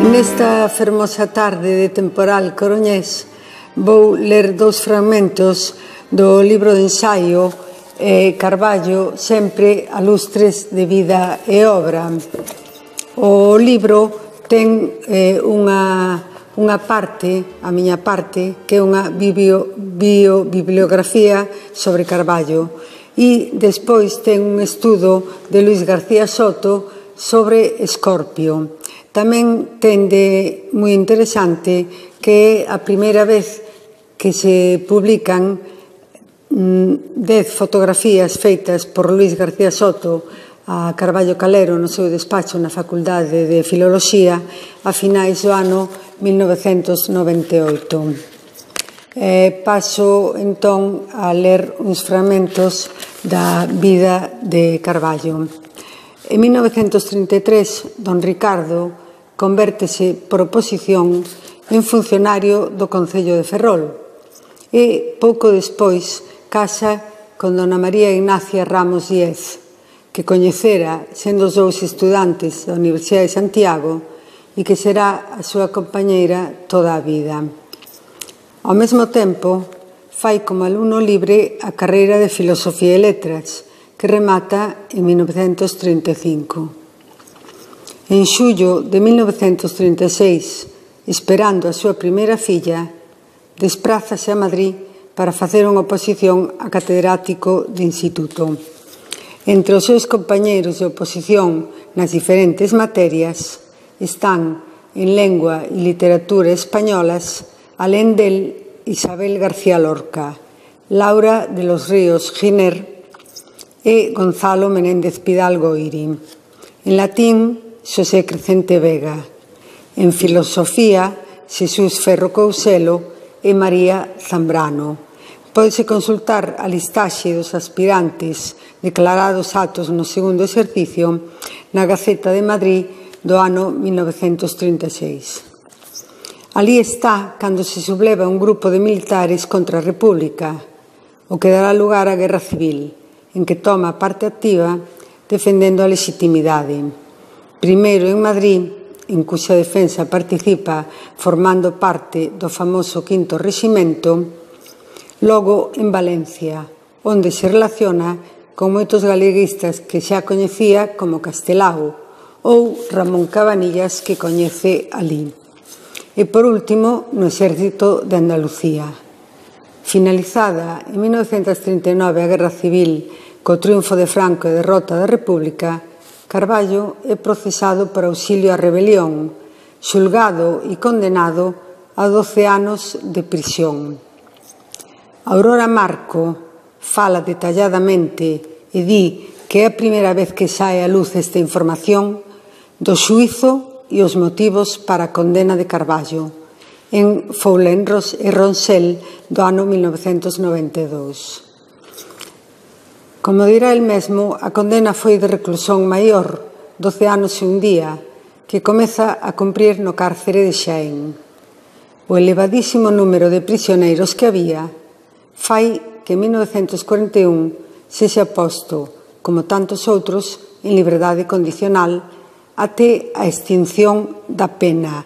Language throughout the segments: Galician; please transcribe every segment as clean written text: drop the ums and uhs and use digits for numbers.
Nesta fermosa tarde de temporal coruñés vou ler dous fragmentos do libro de ensaio Carballo, sempre a lustres de vida e obra. O libro ten unha parte, a miña parte, que é unha bibliografía sobre Carballo, e despois ten un estudo de Luis García Soto sobre Escorpio. Tamén ten de moi interesante que é a primeira vez que se publican 10 fotografías feitas por Luis García Soto a Carballo Calero no seu despacho na Facultade de Filoloxía a finais do ano 1998. Paso entón a ler uns fragmentos da vida de Carballo. En 1933, don Ricardo convértese por oposición en funcionario do Concello de Ferrol e, pouco despois, casa con dona María Ignacia Ramos Díez, que coñecera sendo os dous estudantes da Universidade de Santiago e que será a súa compañeira toda a vida. Ao mesmo tempo, fai como alumno libre a carreira de Filosofía e Letras, que remata en 1935. En xullo de 1936, esperando a súa primeira filla, desprázase a Madrid para facer unha oposición a catedrático de instituto. Entre os seus compañeiros de oposición nas diferentes materias están en lengua e literatura españolas, alén del, Isabel García Lorca, Laura de los Ríos Giner e Gonzalo Menéndez Pidal Goiri. En latín, Xosé Crecente Vega. En filosofía, Xesús Ferro Couselo e María Zambrano. Pódese consultar a listaxe dos aspirantes declarados aptos no segundo exercicio na Gaceta de Madrid do ano 1936. Alí está cando se subleva un grupo de militares contra a República, o que dará lugar á Guerra Civil, en que toma parte activa defendendo a legitimidade. Primeiro en Madrid, en cuxa defensa participa formando parte do famoso Quinto Reximento, logo en Valencia, onde se relaciona con moitos galeguistas que xa coñecía como Castelao ou Ramón Cabanillas, que coñece alí. E por último, no Exército de Andalucía. Finalizada en 1939 a Guerra Civil co triunfo de Franco e derrota da República, Carballo é procesado por auxilio á rebelión, xulgado e condenado a 12 anos de prisión. Aurora Marco fala detalladamente e di que é a primeira vez que sae á luz esta información do xuízo e os motivos para a condena de Carballo en Foulenros e Ronsel do ano 1992. Como dirá el mesmo, a condena foi de reclusón maior, 12 anos e un día, que comeza a cumprir no cárcere de Xaén. O elevadísimo número de prisioneiros que había fai que en 1941 sexa posto, como tantos outros, en liberdade condicional até a extinción da pena,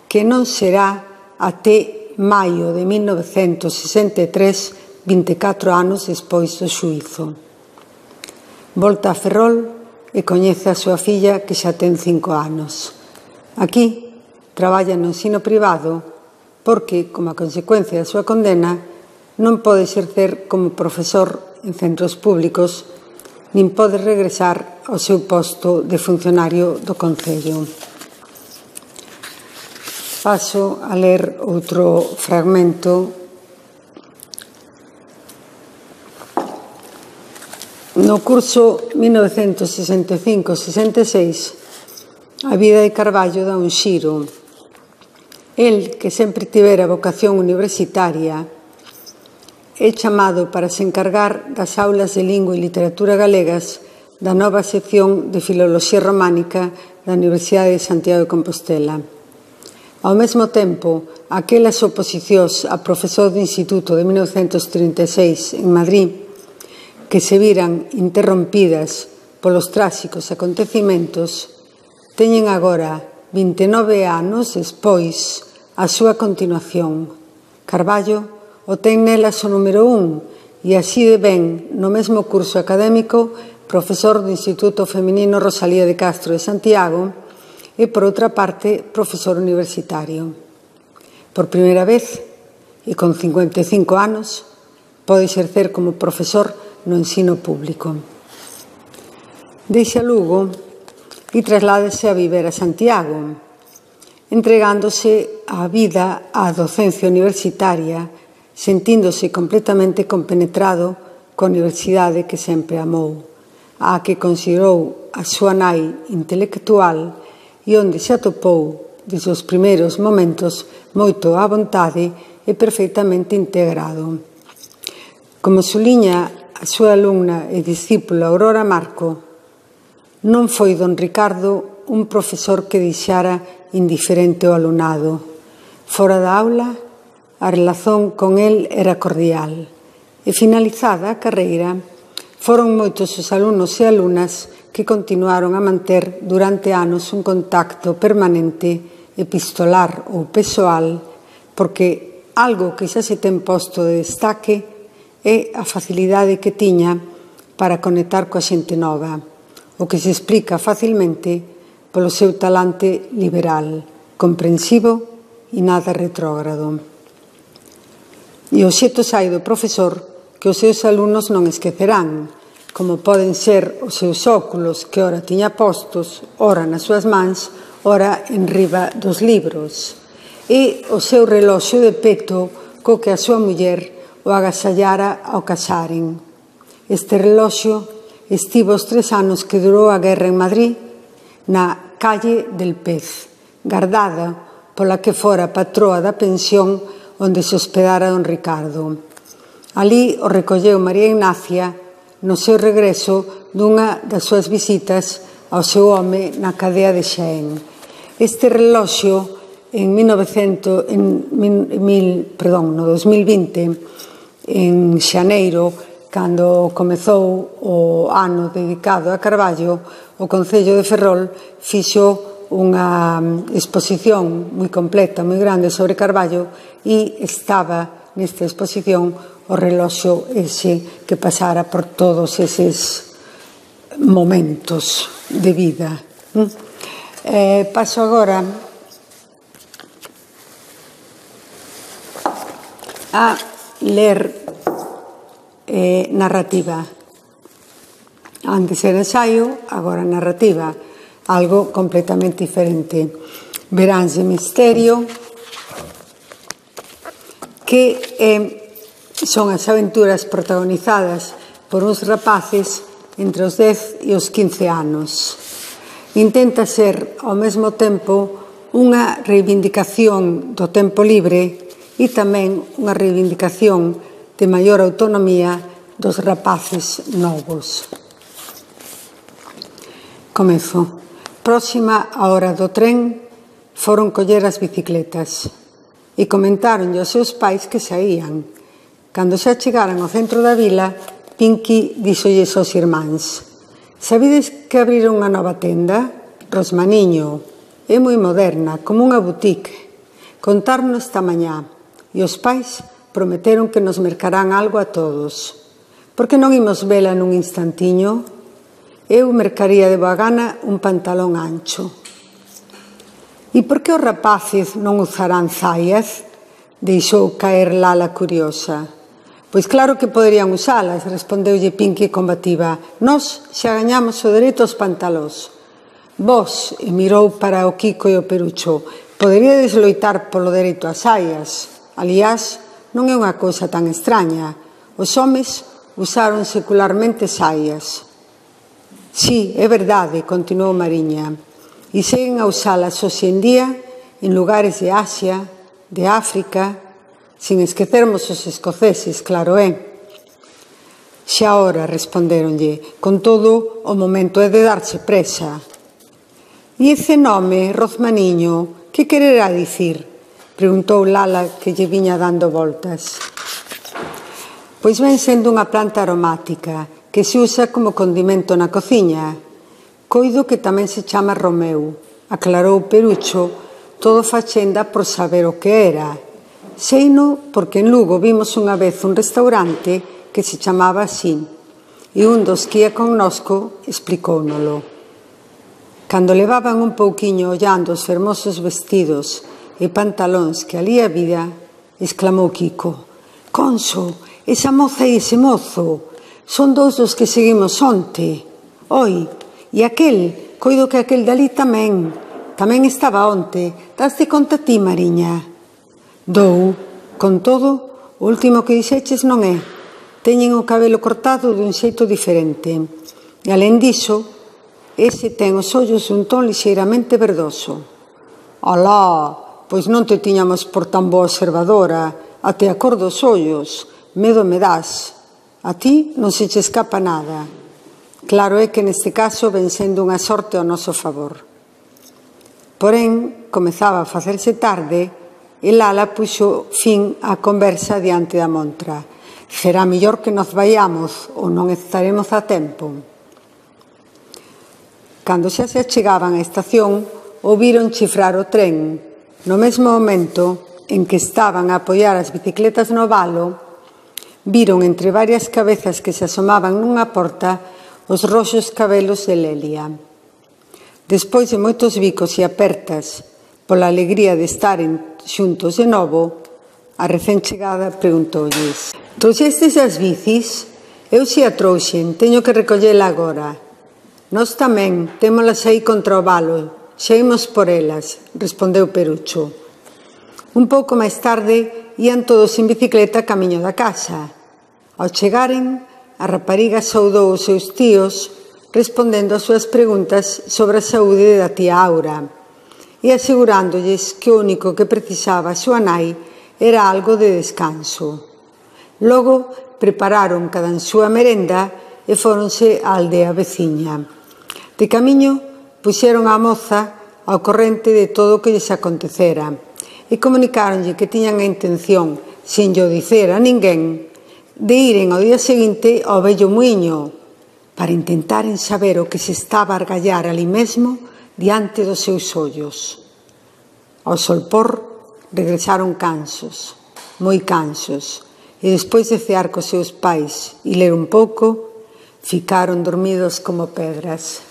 que non será até maio de 1963, 24 anos despois do xuízo. Volta a Ferrol e coñece a súa filla que xa ten 5 anos. Aquí traballa no ensino privado porque, como a consecuencia da súa condena, non pode exercer como profesor en centros públicos nin pode regresar ao seu posto de funcionario do Concello. Paso a ler outro fragmento. No curso 1965-66, a vida de Carballo dá un xiro. El, que sempre tivera vocación universitaria, é chamado para se encargar das aulas de lingua e literatura galegas da nova sección de Filoloxía Románica da Universidade de Santiago de Compostela. Ao mesmo tempo, aquelas oposicións a profesor de instituto de 1936 en Madrid, que se viran interrompidas polos tráxicos acontecimentos, teñen agora 29 anos despois, a súa continuación. Carballo o ten nelas o número 1 e así de ben no mesmo curso académico profesor do Instituto Feminino Rosalía de Castro de Santiago e, por outra parte, profesor universitario. Por primeira vez, e con 55 anos, pode exercer como profesor no ensino público. Deixa Lugo e trasládase a viver a Santiago, entregándose á vida á docencia universitaria, sentíndose completamente compenetrado coa universidade que sempre amou, a que considerou a súa nai intelectual e onde se atopou, desde os primeiros momentos, moito á vontade e perfectamente integrado. Como suliña a súa alumna e discípula Aurora Marco, non foi don Ricardo un profesor que deixara indiferente o alumnado. Fora da aula, a relación con el era cordial e, finalizada a carreira, foron moitos os alumnos e alumnas que continuaron a manter durante anos un contacto permanente, epistolar ou persoal, porque algo que xa se ten posto de destaque é a facilidade que tiña para conectar coa xente nova, o que se explica facilmente polo seu talante liberal, comprensivo e nada retrógrado. E o xeito sai do profesor que os seus alumnos non esquecerán, como poden ser os seus óculos que ora tiña postos, ora nas súas mans, ora en riba dos libros, e o seu reloxo de peto co que a súa muller o agasallara ao casaren. Este reloxo estivo os 3 anos que durou a guerra en Madrid, na calle del Pez, gardada pola que fora patroa da pensión onde se hospedara don Ricardo. Alí o recolleu María Ignacia no seu regreso dunha das súas visitas ao seu home na cadea de Xaén. Este reloxo, no 2020, en xaneiro, cando comezou o ano dedicado a Carballo, o Concello de Ferrol fixo unha exposición moi completa, moi grande sobre Carballo e estaba nesta exposición o reloxo ese que pasara por todos eses momentos de vida. Paso agora a ler narrativa. Antes era ensaio, agora narrativa, algo completamente diferente. Veránse Misterio, que son as aventuras protagonizadas por uns rapaces entre os 10 e os 15 anos. Intenta ser, ao mesmo tempo, unha reivindicación do tempo libre e tamén unha reivindicación de maior autonomía dos rapaces novos. Comezo. Próxima á hora do tren, foron coller as bicicletas e comentaronlle aos seus pais que saían. Cando xa chegaran ao centro da vila, Pinky díxolles aos irmáns: «Sabides que abriron unha nova tenda? Rosmaniño. É moi moderna, como unha boutique. Contarno esta mañá e os pais prometeron que nos mercarán algo a todos. Por que non imos vela nun instantiño? Eu mercaría de boa gana un pantalón ancho». «E por que os rapaces non usarán zaias?» deixou caer Lala curiosa. «Pois claro que poderían usalas», respondeulle Pinky combativa. «Nós xa gañamos o dereito aos pantalós. Vos», e mirou para o Kiko e o Perucho, «poderíades loitar polo dereito ás saias. Aliás, non é unha cousa tan extraña. Os homes usaron secularmente saias». «Sí, é verdade», continuou Mariña, «e seguen a usalas hoxe en día en lugares de Asia, de África, sin esquecermos os escoceses, claro é». «Xa ora», respondéronlle, «con todo, o momento é de darse presa». «E ese nome, Rozmaniño, que quererá dicir?», preguntou Lala, que lle viña dando voltas. «Pois ven sendo unha planta aromática que se usa como condimento na cociña. Coido que tamén se chama romeu. aclarou Perucho, todo facenda por saber o que era. Seino porque en Lugo vimos unha vez un restaurante que se chamaba así, e un dos que ia connosco explicóunolo. Cando levaban un pouquiño ollando os fermosos vestidos e pantalóns que alí había, exclamou Kiko: «Conso, esa moza e ese mozo, son dous dos que seguimos onte. Oi, e aquel, coido que aquel dali tamén estaba onte. Daste conta ti, Mariña?» «Dou, con todo, o último que dixeches non é. Teñen o cabelo cortado dun xeito diferente. E, alén diso, ese ten os ollos dun ton lixeiramente verdoso». «Alá, pois non te tiñamos por tan boa observadora, até a cor dos ollos. Medo me das. A ti non se che escapa nada». Claro é que neste caso ven sendo unha sorte ao noso favor. Porén, comezaba a facerse tarde e Lala puxo fin á conversa diante da montra. «Será mellor que nos vaiamos ou non estaremos a tempo». Cando xa se achegaban á estación, ouviron chifrar o tren. No mesmo momento en que estaban a apoiar as bicicletas no valo, viron entre varias cabezas que se asomaban nunha porta os roxos cabelos de Lelia. Despois de moitos bicos e apertas, pola alegría de estaren xuntos de novo, a recén chegada preguntoules: «Trouxestes as bicis? Eu xe a trouxen, teño que recollela agora». «Nós tamén, témolas aí contra o valo, xa imos por elas», respondeu Perucho. Un pouco máis tarde, ían todos en bicicleta camiño da casa. Ao chegaren, a rapariga saudou os seus tíos, respondendo ás súas preguntas sobre a saúde da tía Aura e asegurándolles que o único que precisaba a súa nai era algo de descanso. Logo, prepararon cada en súa merenda e fóronse á aldea veciña. De camiño, puxeron á moza ao corrente de todo o que lles acontecera e comunicáronlle que tiñan a intención, sen llo dicer a ninguén, de iren ao día seguinte ao vello muiño para intentaren saber o que se estaba a argallar ali mesmo diante dos seus ollos. Ao solpor regresaron cansos, moi cansos, e despois de cear cos seus pais e ler un pouco, ficaron dormidos como pedras.